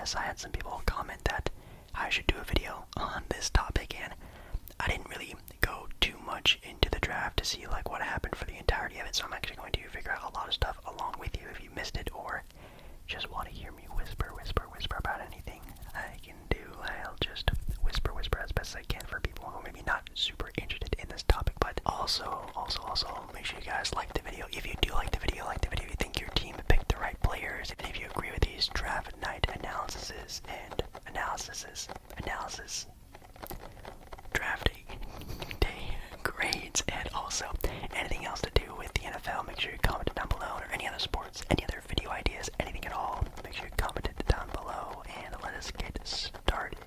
yes, I had some people comment that I should do a video on this topic, and I didn't really go too much into the draft to see like what happened for the entirety of it, so I'm actually going to figure out a lot of stuff along with you if you missed it or just want to hear me whisper about anything I can do. I'll just whisper as best as I can for people who are maybe not super interested in this topic, but also make sure you guys like the video. If you do like the video, if you think your team picked the right players, and if you agree with these draft night analysis, draft day grades, and also anything else to do with the NFL, make sure you comment it down below, or any other sports, any other video ideas, anything at all, make sure you comment it down below, and let us get started.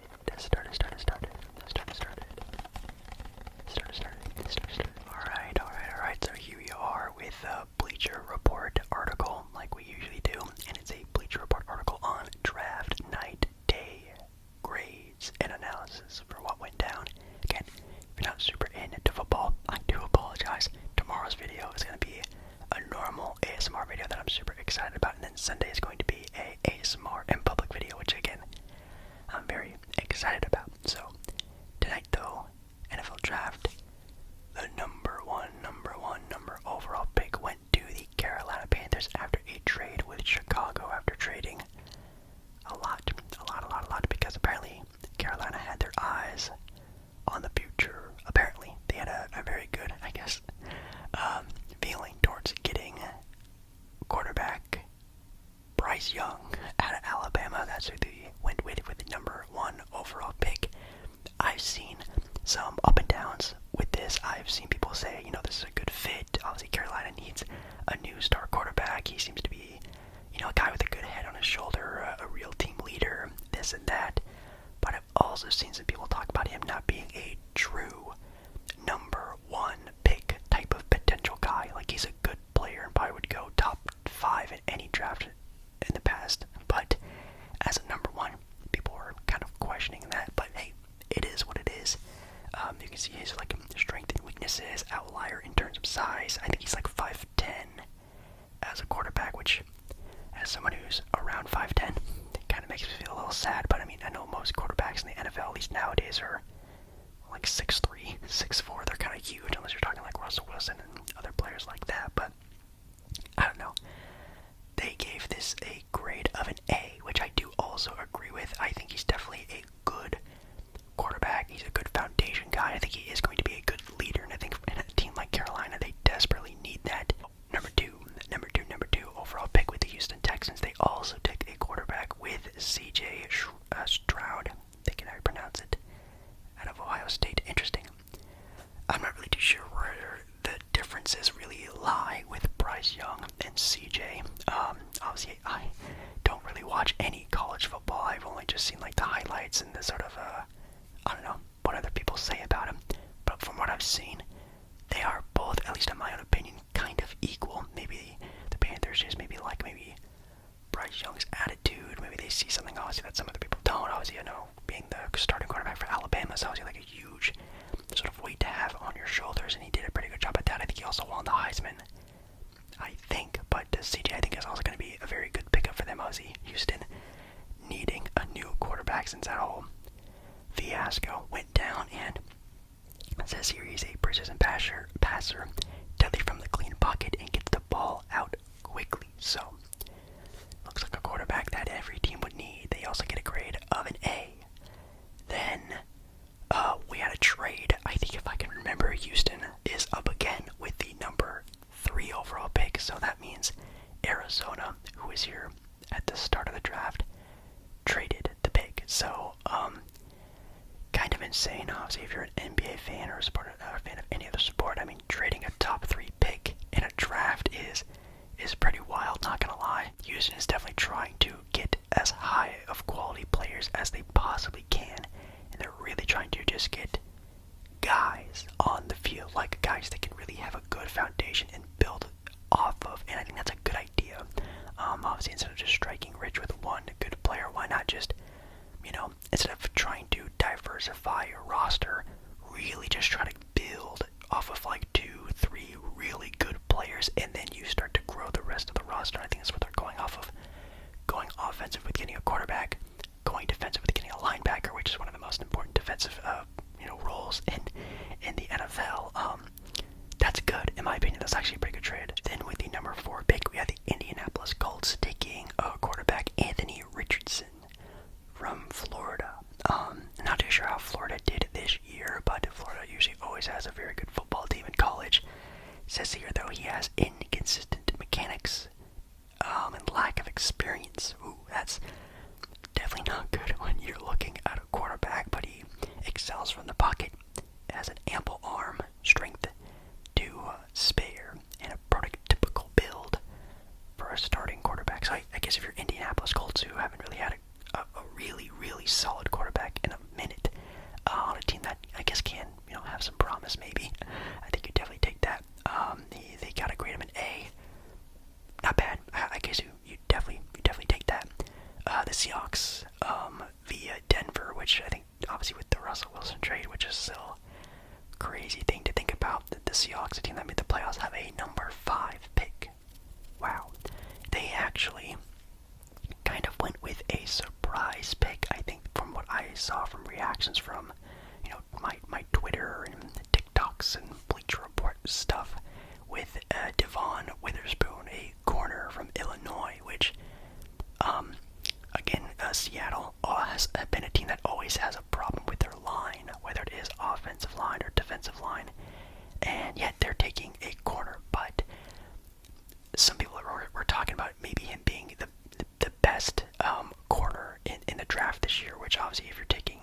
Alright, so here we are with a Bleacher Report article, like we usually do, and it's a Bleacher Report article on draft night day grades and analysis for what went down. Again, if you're not super into football, I do apologize. Tomorrow's video is going to be a normal ASMR video that I'm super excited about, and then Sunday is going to be a ASMR in public video, which again, I'm very excited about. So, tonight though, NFL draft, the number one overall pick went to the Carolina Panthers after a trade with Chicago, after trading a lot, because apparently Carolina had their eyes on the future. Apparently, they had a very good, I guess, feeling towards getting quarterback Bryce Young out of Alabama. That's who they went with the number one overall pick. I've seen some up and downs with this. I've seen people say, this is a good fit. Obviously, Carolina needs a new star quarterback. He seems to be, a guy with a good head on his shoulder, a real team leader, this and that. But I've also seen some people talk about him not being a true number one pick type of potential guy. Like, he's a good player and probably would go top 5 in any draft in the past. But as a number one, people were kind of questioning that. But hey, it is what it is. You can see his like strength and weaknesses, outlier in terms of size. I think he's like 5'10 as a quarterback, which as someone who's around 5'10, it kind of makes me feel a little sad. But I mean, I know most quarterbacks in the NFL, at least nowadays, are like 6'3, 6'4. They're kind of huge, unless you're talking like Russell Wilson and other players like that. But I don't know. They gave this a grade of an A, which I do also agree with. I think he's definitely a good quarterback. He's a good foundation guy. I think he is going to be a good leader, and I think in a team like Carolina, they desperately need that. Number two overall pick with the Houston Texans. They also took a quarterback with C.J. Stroud. I think how you pronounce it. Out of Ohio State. Interesting. I'm not really too sure where the differences really lie with Bryce Young and C.J. Obviously, I don't really watch any college football. I've only just seen like the highlights and the sort of I don't know what other people say about him, but from what I've seen, they are both, at least in my own opinion, kind of equal. Maybe the Panthers just maybe Bryce Young's attitude. Maybe they see something obviously that some other people don't. Obviously, being the starting quarterback for Alabama is obviously like a huge sort of weight to have on your shoulders, and he did a pretty good job at that. I think he also won the Heisman, I think, but CJ I think is also going to be a very good pickup for them. Obviously, Houston needing a new quarterback since that whole fiasco went down, and it says here he's a precision passer, deadly from the clean pocket, and gets the ball out quickly. So, looks like a quarterback that every team would need. They also get a grade of an A. Then, we had a trade. I think if I can remember, Houston is up again with the number 3 overall pick. So that means Arizona, who was here at the start of the draft, traded the pick. So, kind of insane. Obviously, if you're an NBA fan or a fan of any other sport, I mean, trading a top 3 pick in a draft is pretty wild, not gonna lie. Houston is definitely trying to get as high of quality players as they possibly can, and they're really trying to just get guys on the field, like guys that can really have a good foundation and build off of, and I think that's a good idea. Obviously, instead of just striking rich with one good player, why not just, instead of trying to diversify your roster, really just try to build off of like 2-3 really good players, and then you start to grow the rest of the roster. I think that's what they're going off of. Going offensive with getting a quarterback, guess if you're Indianapolis Colts, who haven't really had a really, really solid quarterback in a minute, on a team that I guess can, have some promise maybe, I think you definitely take that. They gotta grade him an A. Not bad. I guess you definitely take that. The Seahawks via Denver, which I think obviously with the Russell Wilson trade, which is still a crazy thing to think about, that the Seahawks, a team that made the playoffs, have a number 5 pick. Wow. They actually kind of went with a surprise pick, I think, from what I saw from reactions from, my Twitter and TikToks and Bleacher Report stuff, with Devon Witherspoon, a corner from Illinois, which, again, Seattle has been a team that always has a problem with their line, whether it is offensive line or defensive line, and yet they're taking a corner. But some people were talking about maybe him being the best corner in the draft this year, which obviously if you're taking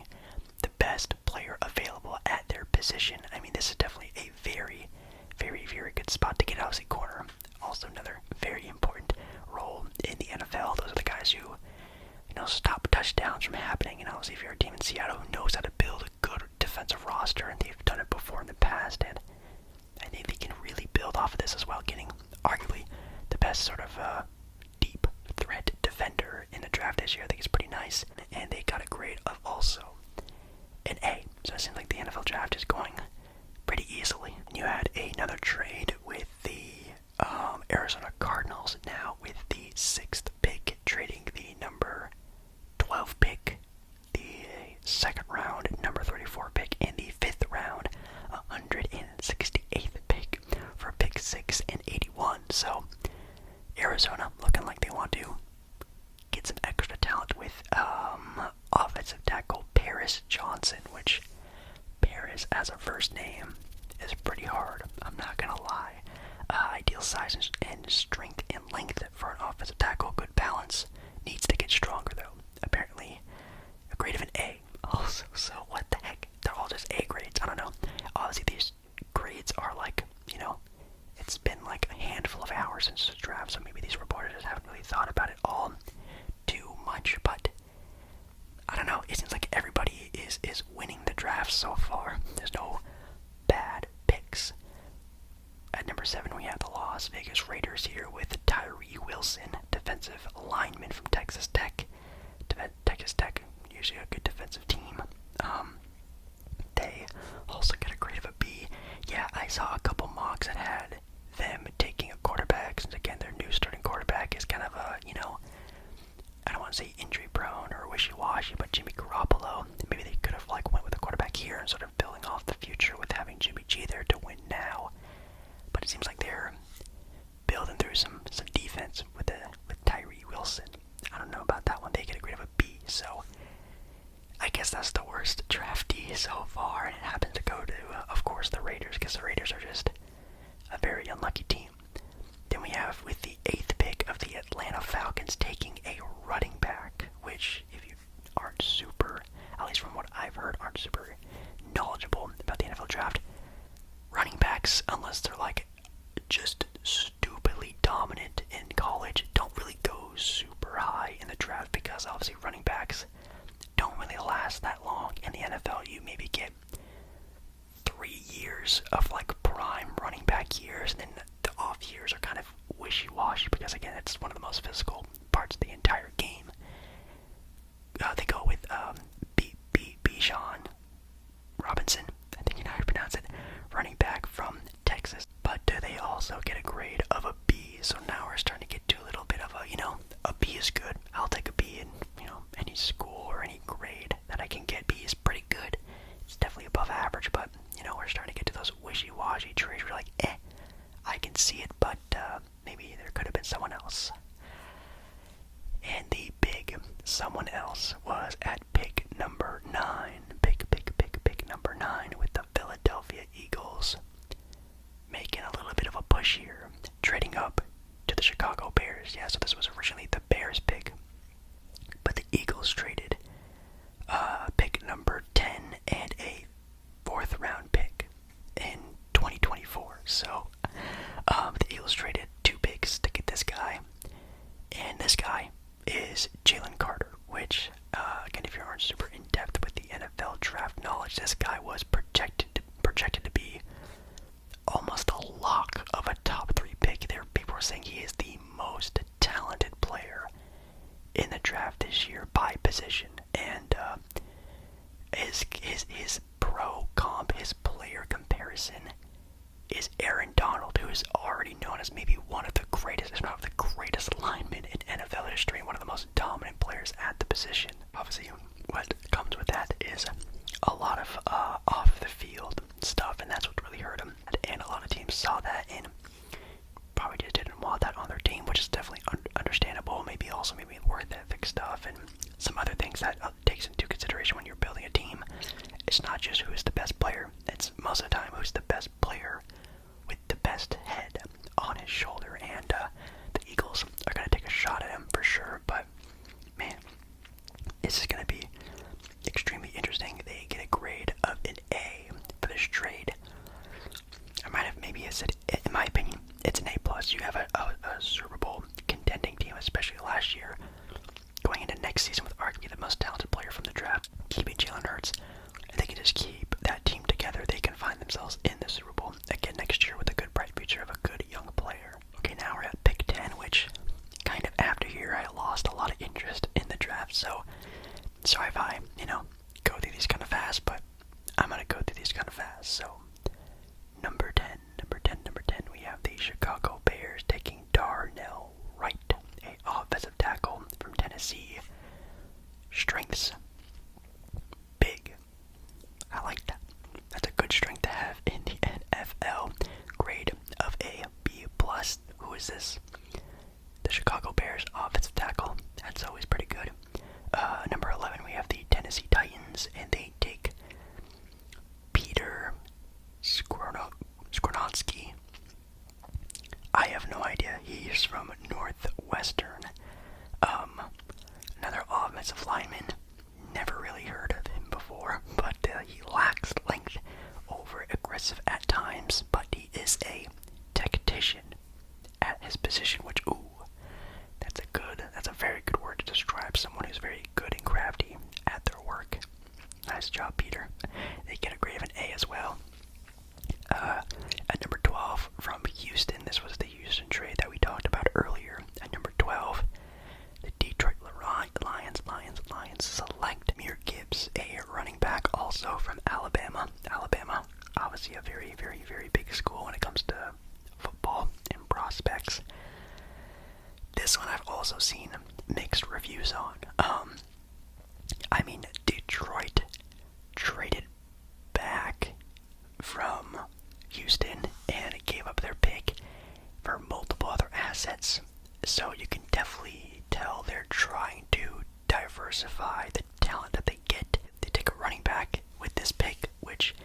the best player available at their position, I mean, this is definitely a very, very, very good spot to get. Obviously, corner, also another very important role in the NFL. Those are the guys who, stop touchdowns from happening. And obviously, if you're a team in Seattle who knows how to build a good defensive roster, and they've done it before in the past, and I think they can really build off of this as well, getting arguably the best sort of deep threat defender in the draft this year. I think it's pretty nice. And they got a grade of also an A. So it seems like the NFL draft is going pretty easily. You had another trade with the Arizona Cardinals, now with the 6th pick, trading the number 12 pick, the 2nd round, number 34 pick, and the 5th round, 168th pick, for pick 6 and 81. So Arizona looking like they want to get some extra talent with offensive tackle Paris Johnson, which Paris as a first name is pretty hard, I'm not gonna lie. Ideal size and strength and length for an offensive tackle, good balance, needs to get stronger though. Apparently a grade of an A also, so what the heck, they're all just A grades, I don't know. Obviously these grades are like, it's been like a handful of hours since the draft, so maybe these reporters just haven't really thought about it all too much, but I don't know, it seems like everybody is winning the draft so far. There's no bad picks. At number 7, we have the Las Vegas Raiders here with Tyree Wilson, defensive lineman from Texas Tech. Texas Tech, usually a good defensive team. They also get a grade of a B. Yeah, I saw a couple mocks that had them taking a quarterback, since again their new starting quarterback is kind of a, I don't want to say injury prone or wishy-washy, but Jimmy Garoppolo. Maybe they could have went with a quarterback here and sort of building off the future with having Jimmy G there to win now. But it seems like they're building through some defense with Tyree Wilson. I don't know about that one. They get a grade of a B, so I guess that's the worst draftee so far, and it happens to go to, of course, the Raiders, because the Raiders are just a very unlucky team. Then we have, with the 8th pick of the Atlanta Falcons, taking a running back, which, if you aren't super, at least from what I've heard, aren't super knowledgeable about the NFL draft, running backs, unless they're just stupidly dominant in college, don't really go super high in the draft, because obviously running backs don't really last that long. In the NFL, you maybe get 3 years of prime running back years, and then the off years are kind of wishy-washy, because again, it's one of the most physical parts of the entire game. They go with Bijan Robinson, I think you know how to pronounce it, running back from Texas. But they also get a grade of a B, so now we're starting to get to a little bit of a B is good. I'll take a B in, any school or any grade that I can get. B is pretty good. It's definitely above average, but, we're starting to get to those wishy-washy trades where you're like, I can see it, but maybe there could have been someone else. And the big someone else was at pick number 9. Pick number 9 with the Philadelphia Eagles, making a little bit of a push here, trading up to the Chicago Bears. Yeah, so this was originally the Bears pick, but the Eagles traded pick number 10 and a 4th round pick in 2024. So the Eagles traded 2 picks to get this guy, and this guy is Jalen Carter, which, again, if you aren't super in-depth with the NFL draft knowledge, this guy was projected to be almost a lock of a top 3 pick. There, people were saying he is the most talented player in the draft this year by position, and his pro comp, his player comparison is Aaron Donald, who is already known as maybe one of the greatest, if not the greatest linemen in NFL history, and one of the most dominant players at the position. Obviously, what comes with that is a lot of off the field stuff, and that's what really hurt him. And a lot of teams saw that and probably just didn't want that on their team, which is definitely understandable. Maybe also maybe work ethic stuff and some other things that takes into consideration when you're building a team. It's not just who's the best player. It's most of the time who's the best player with the best head on his shoulder. And the Eagles are going to take a shot at him for sure. But man, this is going to be extremely interesting. They get a grade of an A for this trade. I might have maybe said, in my opinion, it's an A+. You have a Super Bowl contending team, especially last year, going into next season with arguably the most talented player from the draft, keeping Jalen Hurts. And they can just keep that team together. They can find themselves in the Super Bowl again next year with a good bright future of a good young player. Okay, now we're at pick 10, which kind of after here I lost a lot of interest in the draft. So sorry if I, go through these kind of fast, but I'm going to go through these kind of fast. So number 10, we have the Chicago Bears taking Darnell Wright, a offensive tackle from Tennessee. Strengths, big. I like that. That's a good strength to have in the NFL. Grade of a B+. Who is this? The Chicago Bears offensive tackle. That's always pretty good. Number 11, we have the Tennessee Titans, and they take Peter Skronowski. I have no idea. He's from Northwestern. Another offensive lineman. Never really heard of him before, but he lacks length, over aggressive at times, but he is a tactician at his position, which, that's a very good word to describe someone who's very good and crafty at their work. Nice job, Peter. They get a grade of an A as well. At number 12, from Houston, this was the Houston trade that we talked about earlier. At number 12, the Detroit Lions select Mir Gibbs, a running back also from Alabama. Alabama, obviously a very, very, very big school when it comes to football and prospects. This one I've also seen mixed reviews on. Detroit traded back from Houston and gave up their pick for multiple other assets. So you can definitely tell they're trying to diversify the talent that they get. They take a running back with this pick, which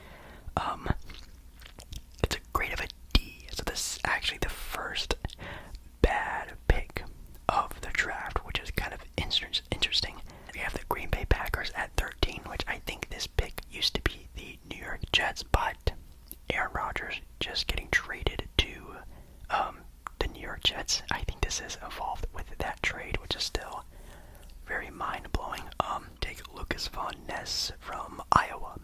it's a grade of a D. So this is actually the first bad pick of the draft, which is kind of interesting. We have the Green Bay Packers at 13, which I think this pick used to be the New York Jets, but Aaron Rodgers just getting traded to the New York Jets. I think this has evolved with that trade, which is still very mind-blowing. Take Lucas Von Ness from Iowa.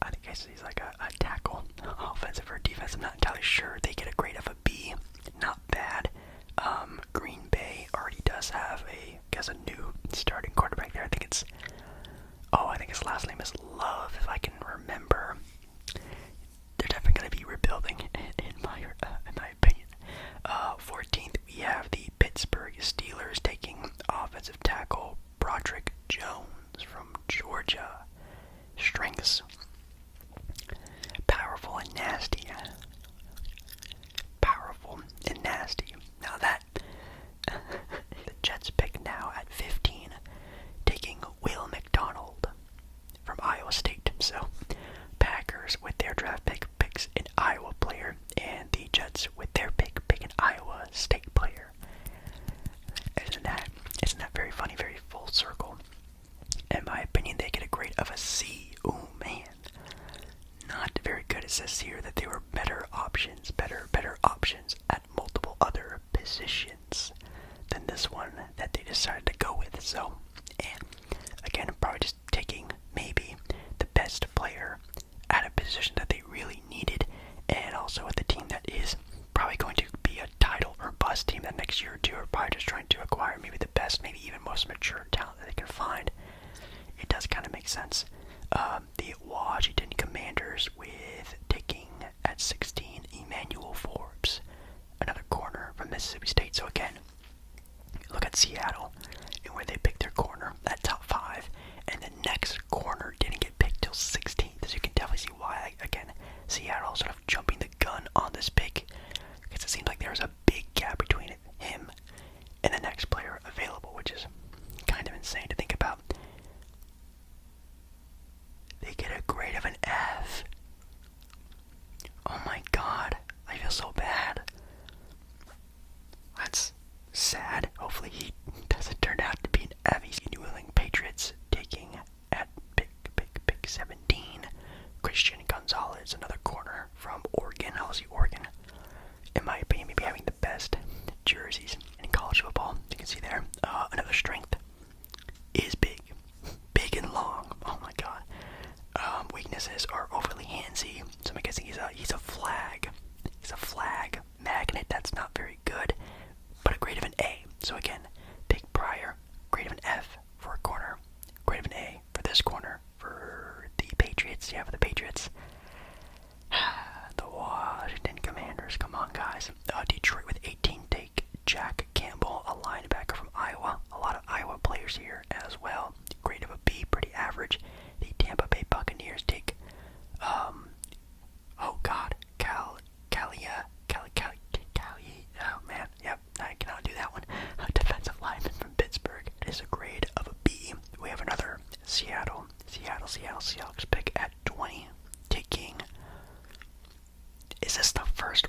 I think he's like a tackle, offensive or defensive, I'm not entirely sure. They get a grade of a B, not bad. Green Bay already does have a new starting quarterback there. I think his last name is Love, if I can remember. They're definitely going to be rebuilding, in my opinion. 14th, we have the Pittsburgh Steelers taking offensive tackle Broderick Jones from Georgia. Strengths, powerful and nasty. Powerful and nasty. Now that the Jets pick now at 15, taking Will McDonald from Iowa State. So Packers with their draft pick picks an Iowa player, and the Jets with their pick an Iowa State player. Isn't that very funny? Very full circle. In my opinion, they get a grade of a C. Oh man, not very good. It says here that they were better options at multiple other positions than this one that they decided to go with. So, and again, probably just taking maybe the best player at a position that they really needed, and also with a team that is probably going to be a title or bust team that next year or two are probably just trying to acquire maybe the best, maybe even most mature talent that they can find. It does kind of make sense. The Washington Commanders with taking at 16 Emmanuel Forbes, another corner from Mississippi State. So again, look at Seattle and where they picked their corner at top 5, and the next corner didn't get picked till 16th. So you can definitely see why, again, Seattle sort of jumping the gun on this pick, because it seems like there's a big gap between him and the next player available, which is kind of insane to think about. They get a grade of an F. Oh my god, I feel so bad. That's sad. Hopefully he doesn't turn out to be an F. He's New England Patriots taking at pick 17 Christian Gonzalez, another corner from Oregon. Obviously Oregon, in my opinion, maybe having the best jerseys in college football. You can see there. Another strength is big and long. Oh my god. Weaknesses are overly handsy, so I'm guessing he's a flag. He's a flag magnet. That's not very good, but a grade of an A. So again, pick prior, grade of an F for a corner, grade of an A for this corner for the Patriots. Yeah, for the Patriots. The Washington Commanders. Come on, guys. Detroit with 18 take Jack Campbell, a linebacker from Iowa. A lot of Iowa players here as well. Grade of a B, pretty average. The Tampa Bay Buccaneers take, oh man, yep, I cannot do that one. A defensive lineman from Pittsburgh. It is a grade of a B. We have another Seattle Seahawks pick at 20, taking, is this the first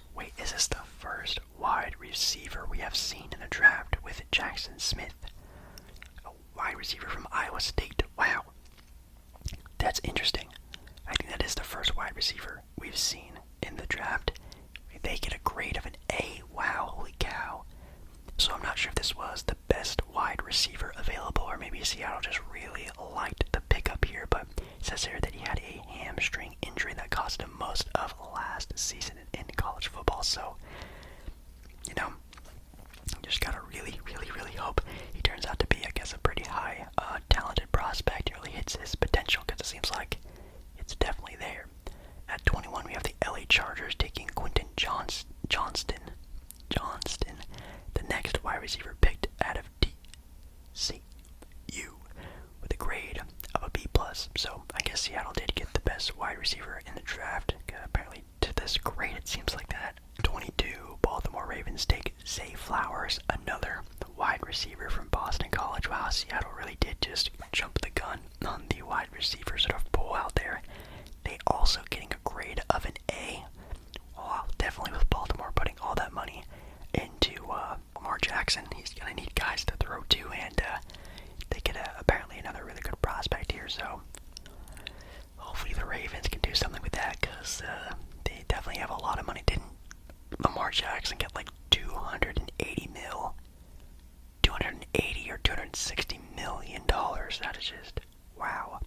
wide receiver we have seen in the draft with Jackson Smith? A wide receiver from Iowa State. Wow. That's interesting. I think that is the first wide receiver we've seen in the draft. They get a grade of an A. Wow, holy cow. So I'm not sure if this was the best wide receiver available, or maybe Seattle just really liked the pickup here, but it says here that he had a hamstring injury that cost him most of last season in college football. So, you know, just gotta really hope he turns out to be, I guess, a pretty high talented prospect. He really hits his potential, because it seems like it's definitely there. At 21, we have the LA Chargers taking Quentin Johnston, the next wide receiver picked out of TCU, with a grade of a B+. So I guess Seattle did get the best wide receiver in the draft. Apparently to this grade it seems like that. 22, Baltimore Ravens take Zay Flowers, another wide receiver from Boston College. Wow, Seattle really did just jump the gun on the wide receiver sort of pool out there. They also getting a grade of an A. Wow, definitely with Baltimore putting all that money into Lamar Jackson. He's going to need guys to throw to, and they get apparently another really good prospect here. So hopefully the Ravens can do something with that, because they definitely have a lot of money. Didn't Lamar Jackson get like 280 or 260 million dollars? That is just wow.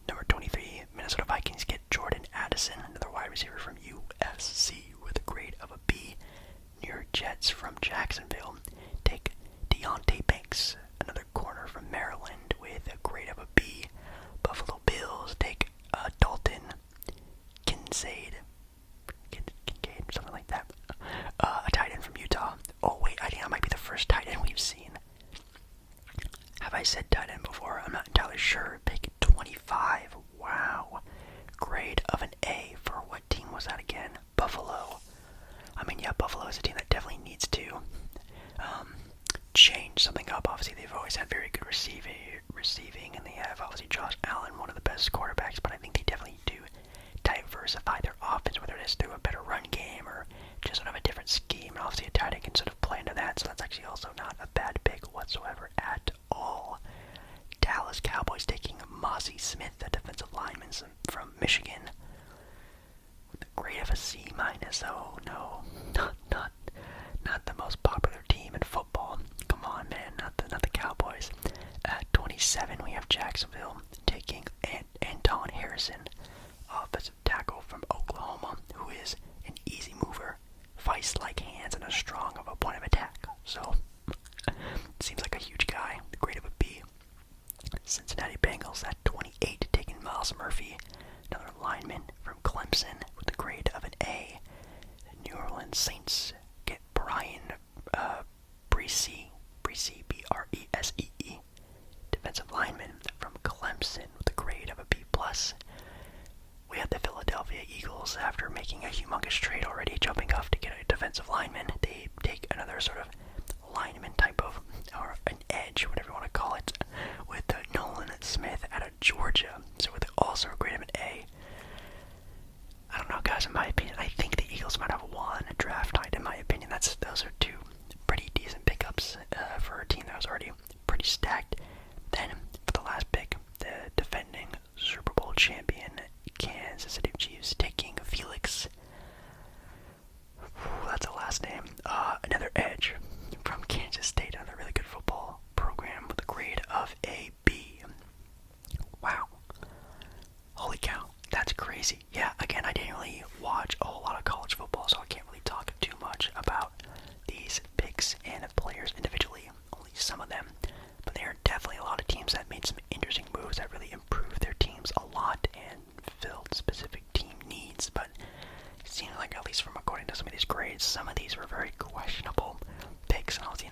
Number 23, Minnesota Vikings get Jordan Addison, another wide receiver from USC with a grade of a B. New York Jets from Jacksonville take Deontay Banks, another corner from Maryland with a grade of a B. Buffalo Bills take Dalton Kincaid, something like that. A tight end from Utah. Oh wait, I think that might be the first tight end we've seen. Have I said tight end before? I'm not entirely sure. Pick 25. Wow. Grade of an A for what team was that again? Buffalo. I mean, yeah, Buffalo is a team that definitely needs to change something up. Obviously, they've always had very good receiving, and they have obviously Josh Allen, one of the best quarterbacks, but I think they definitely do diversify their offense, whether it is through a better run game or just sort of a different scheme. And obviously a tight end can sort of play into that, so that's actually also not a bad pick whatsoever at all. Dallas Cowboys taking Mozzie Smith, a defensive lineman from Michigan, with a grade of a C-. Oh no, not the most popular team in football.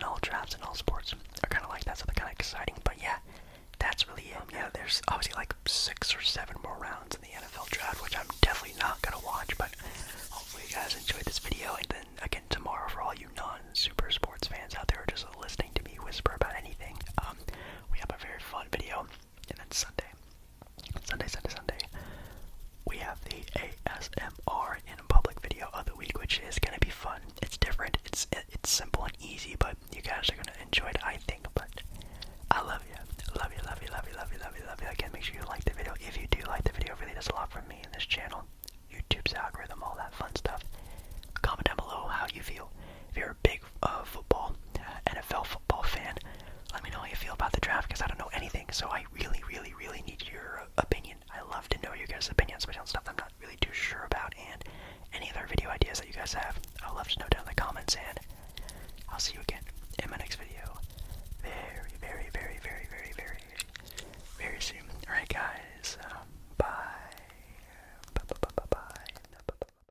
all drafts and all sports are kind of like that, so they're kind of exciting. But yeah, that's really it. Yeah, there's obviously like 6 or 7 more rounds in the NFL draft, which I'm definitely not gonna watch. But hopefully you guys enjoyed this video, and then again tomorrow for all you non-super sports fans out there who are just listening to me whisper about anything, we have a very fun video, and then Sunday, we have the ASMR in public video of the week, which is gonna be fun. It's different. It's simple and easy, but you guys are gonna enjoy it, I think. But I love you. Love you, love you, love you, love you, love you, love you. Again, make sure you like the video. If you do like the video, it really does a lot for me and this channel, YouTube's algorithm, all that fun stuff. Comment down below how you feel. If you're a big football, NFL football fan, let me know how you feel about the draft, because I don't know anything, so I really, really, really need your opinion. I love to know your guys' opinions, especially on stuff I'm not really too sure about, and any other video ideas that you guys have, I'd love to know down in the comments. And